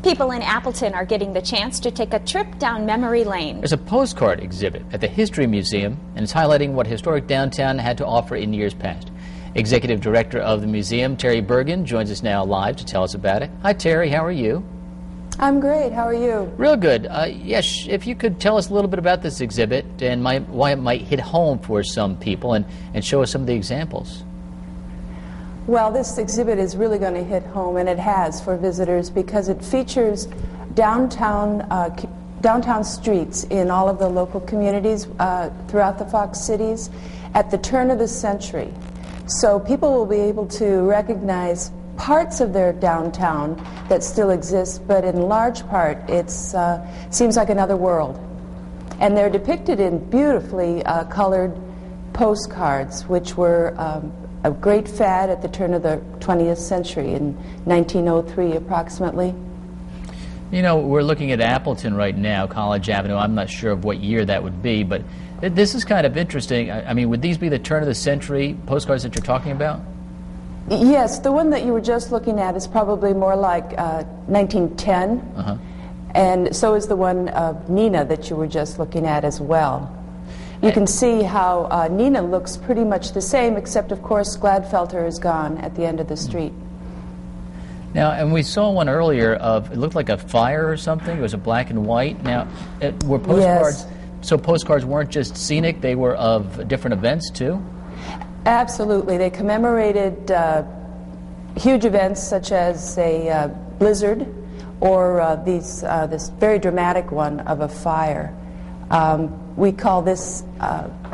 People in Appleton are getting the chance to take a trip down memory lane. There's a postcard exhibit at the History Museum, and it's highlighting what historic downtown had to offer in years past. Executive Director of the museum, Terry Bergen, joins us now live to tell us about it. Hi, Terry. How are you? I'm great. How are you? Real good. Yes, if you could tell us a little bit about this exhibit and why it might hit home for some people and show us some of the examples. Well, this exhibit is really going to hit home, and it has for visitors, because it features downtown streets in all of the local communities throughout the Fox cities at the turn of the century. So people will be able to recognize parts of their downtown that still exist, but in large part it seems like another world. And they're depicted in beautifully colored postcards, which were a great fad at the turn of the 20th century in 1903 approximately. You know, we're looking at Appleton right now, College Avenue. I'm not sure of what year that would be, but this is kind of interesting. I mean, would these be the turn of the century postcards that you're talking about? Yes, the one that you were just looking at is probably more like 1910, and so is the one of Nina that you were just looking at as well. You can see how Nina looks pretty much the same, except of course Gladfelter is gone at the end of the street. Now, and we saw one earlier of, it looked like a fire or something. It was a black and white. Now, were postcards, yes. So postcards weren't just scenic, they were of different events too? Absolutely. They commemorated huge events such as a blizzard or this very dramatic one of a fire. We call this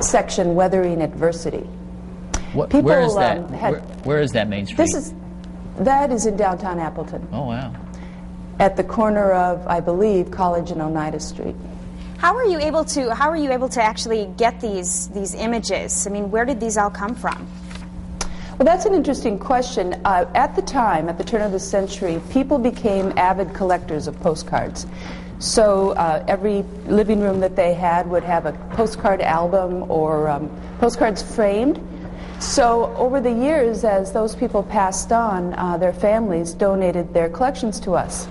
section Weathering Adversity. Where is that? Where is that Main Street? That is in downtown Appleton. Oh, wow. At the corner of, I believe, College and Oneida Street. How are you able to actually get these images? I mean, where did these all come from? Well, that's an interesting question. At the time, at the turn of the century, people became avid collectors of postcards. So every living room that they had would have a postcard album or postcards framed. So over the years, as those people passed on, their families donated their collections to us,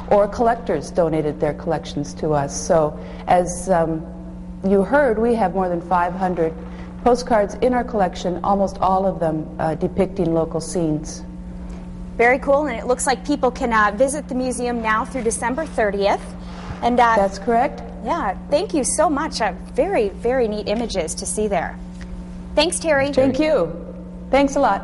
or collectors donated their collections to us. So as you heard, we have more than 500 postcards in our collection, almost all of them depicting local scenes. Very cool, and it looks like people can visit the museum now through December 30th. And that's correct. Yeah, thank you so much. Very, very neat images to see there. Thanks, Terry. Thank you. Thanks a lot.